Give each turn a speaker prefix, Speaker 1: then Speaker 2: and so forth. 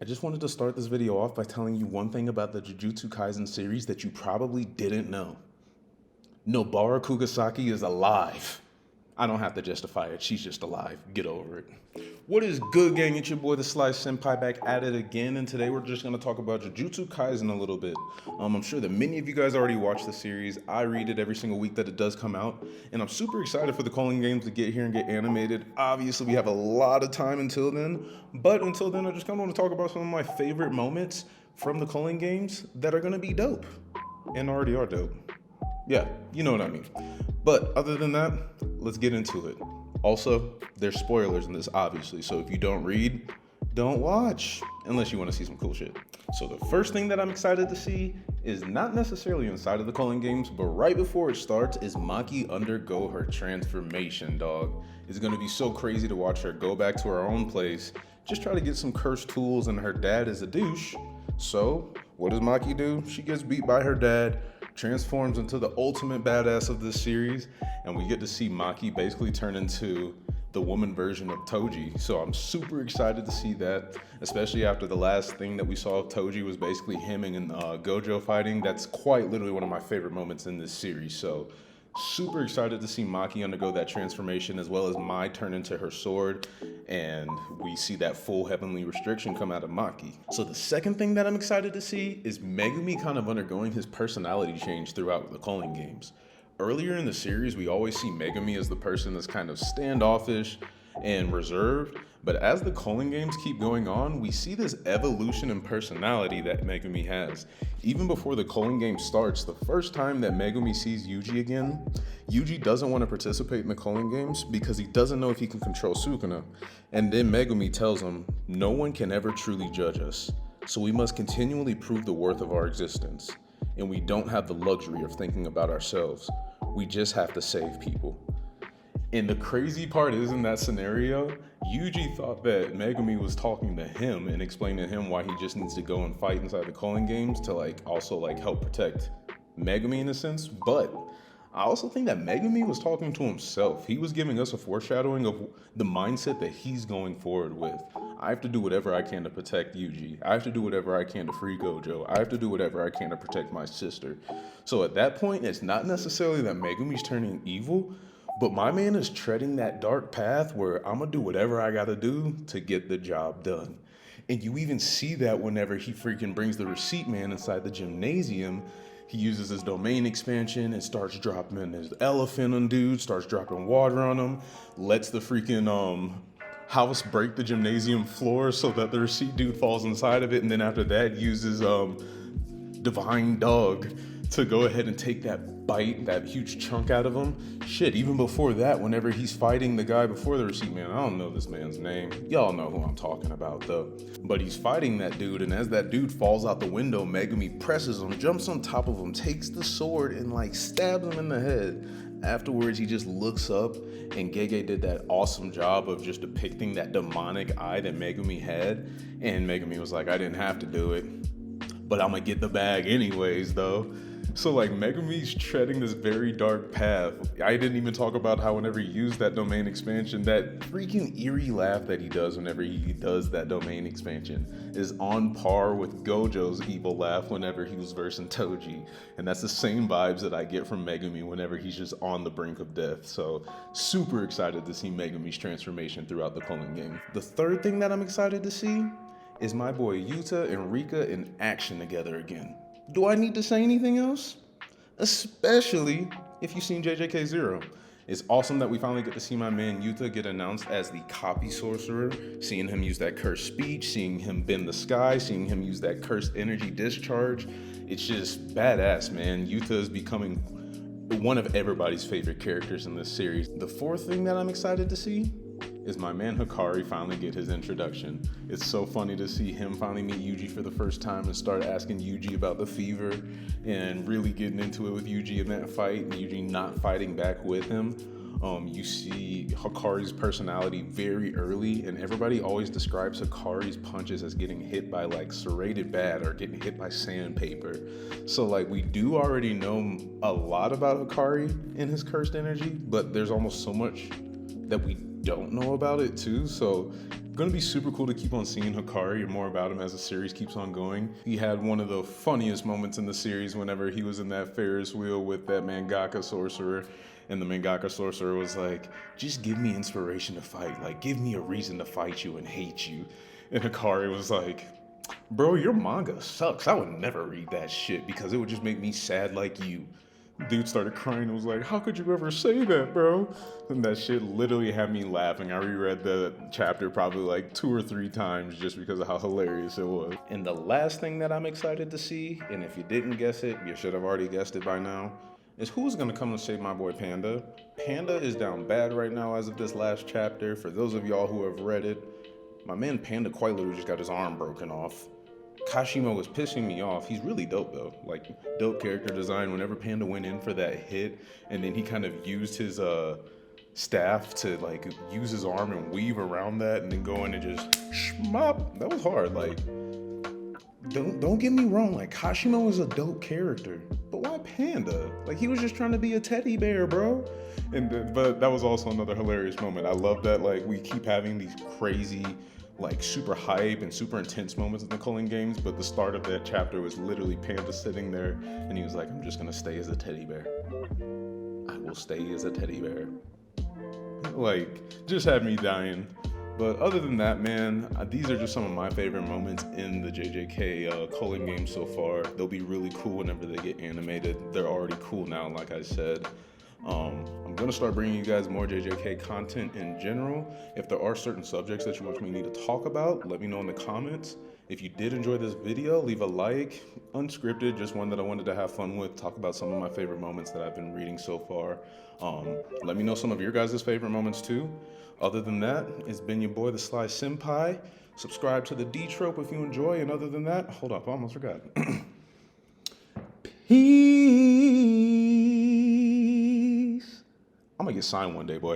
Speaker 1: I just wanted to start this video off by telling you one thing about the Jujutsu Kaisen series that you probably didn't know. Nobara Kugasaki is alive. I don't have to justify it, she's just alive. Get over it. What is good, gang? It's your boy, the Slice Senpai, back at it again, and today we're just going to talk about Jujutsu Kaisen a little bit. I'm sure that many of you guys already watched the series. I read it every single week that it does come out, and I'm super excited for the Culling games to get here and get animated. Obviously, we have a lot of time until then, but until then, I just kind of want to talk about some of my favorite moments from the Culling games that are going to be dope, and already are dope. Yeah, you know what I mean. But other than that, let's get into it. Also, there's spoilers in this, obviously, so if you don't read, don't watch, unless you want to see some cool shit. So the first thing that I'm excited to see is not necessarily inside of the Culling games, but right before it starts is Maki undergo her transformation, dog. It's going to be so crazy to watch her go back to her own place, just try to get some cursed tools, and her dad is a douche. So what does Maki do? She gets beat by her dad, transforms into the ultimate badass of this series, and we get to see Maki basically turn into the woman version of Toji. So I'm super excited to see that, especially after the last thing that we saw of Toji was basically him and Gojo fighting. That's quite literally one of my favorite moments in this series. So super excited to see Maki undergo that transformation, as well as Mai turn into her sword, and we see that full heavenly restriction come out of Maki. So the second thing that I'm excited to see is Megumi kind of undergoing his personality change throughout the Culling games. Earlier in the series, we always see Megumi as the person that's kind of standoffish and reserved, but as the Culling games keep going on, we see this evolution in personality that Megumi has. Even before the Culling game starts, the first time that Megumi sees Yuji again, Yuji doesn't want to participate in the Culling games because he doesn't know if he can control Sukuna. And then Megumi tells him, no one can ever truly judge us, so we must continually prove the worth of our existence. And we don't have the luxury of thinking about ourselves. We just have to save people. And the crazy part is, in that scenario, Yuji thought that Megumi was talking to him and explaining to him why he just needs to go and fight inside the Culling games to also help protect Megumi in a sense. But I also think that Megumi was talking to himself. He was giving us a foreshadowing of the mindset that he's going forward with. I have to do whatever I can to protect Yuji. I have to do whatever I can to free Gojo. I have to do whatever I can to protect my sister. So at that point, it's not necessarily that Megumi's turning evil, but my man is treading that dark path where I'm gonna do whatever I gotta do to get the job done. And you even see that whenever he freaking brings the receipt man inside the gymnasium. He uses his domain expansion and starts dropping his elephant on dudes, starts dropping water on him, lets the freaking house break the gymnasium floor so that the receipt dude falls inside of it, and then after that uses divine dog to go ahead and take that bite, that huge chunk out of him. Shit, even before that, whenever he's fighting the guy before the receipt man, I don't know this man's name. Y'all know who I'm talking about though. But he's fighting that dude, and as that dude falls out the window, Megumi presses him, jumps on top of him, takes the sword, and stabs him in the head. Afterwards, he just looks up, and Gege did that awesome job of just depicting that demonic eye that Megumi had. And Megumi was like, I didn't have to do it, but I'm gonna get the bag anyways though. So Megumi's treading this very dark path. I didn't even talk about how whenever he used that domain expansion, that freaking eerie laugh that he does whenever he does that domain expansion is on par with Gojo's evil laugh whenever he was versing Toji. And that's the same vibes that I get from Megumi whenever he's just on the brink of death. So super excited to see Megumi's transformation throughout the Culling game. The third thing that I'm excited to see is my boy Yuta and Rika in action together again. Do I need to say anything else? Especially if you've seen JJK 0. It's awesome that we finally get to see my man Yuta get announced as the copy sorcerer, seeing him use that cursed speech, seeing him bend the sky, seeing him use that cursed energy discharge. It's just badass, man. Yuta is becoming one of everybody's favorite characters in this series. The fourth thing that I'm excited to see is my man Hakari finally get his introduction. It's so funny to see him finally meet Yuji for the first time and start asking Yuji about the fever and really getting into it with Yuji in that fight, and Yuji not fighting back with him. You see Hakari's personality very early, and everybody always describes Hakari's punches as getting hit by serrated bat or getting hit by sandpaper. So we do already know a lot about Hakari and his cursed energy, but there's almost so much that we don't know about it too. So Gonna be super cool to keep on seeing Hakari and more about him as the series keeps on going. He had one of the funniest moments in the series whenever he was in that Ferris wheel with that mangaka sorcerer, and the mangaka sorcerer was like, just give me inspiration to fight, like give me a reason to fight you and hate you. And Hakari was like, bro, your manga sucks. I would never read that shit because it would just make me sad like you. Dude started crying and was like, how could you ever say that, bro? And that shit literally had me laughing. I reread the chapter probably like 2 or 3 times just because of how hilarious it was. And the last thing that I'm excited to see, and if you didn't guess it, you should have already guessed it by now, is who's gonna come and save my boy Panda. Panda is down bad right now as of this last chapter. For those of y'all who have read it, my man Panda quite literally just got his arm broken off. Kashimo was pissing me off. He's really dope though. Like, dope character design. Whenever Panda went in for that hit, and then he kind of used his staff to like use his arm and weave around that, and then go in and just shmop. That was hard. Like, don't get me wrong. Like, Kashimo is a dope character, but why Panda? Like, he was just trying to be a teddy bear, bro. And but that was also another hilarious moment. I love that like we keep having these crazy, like super hype and super intense moments in the Culling games, but the start of that chapter was literally Panda sitting there and he was like, I'm just gonna stay as a teddy bear. I will stay as a teddy bear. Like, just had me dying. But other than that, man, these are just some of my favorite moments in the JJK Culling games so far. They'll be really cool whenever they get animated. They're already cool now, like I said. I'm gonna start bringing you guys more JJK content in general. If there are certain subjects that you want me to talk about, let me know in the comments. If you did enjoy this video, leave a like. Unscripted, just one that I wanted to have fun with, talk about some of my favorite moments that I've been reading so far. Let me know some of your guys' favorite moments too. Other than that, it's been your boy, the Sly Senpai. Subscribe to the D Trope if you enjoy, and other than that, hold up, I almost forgot. Peace. I'm gonna get signed one day, boy.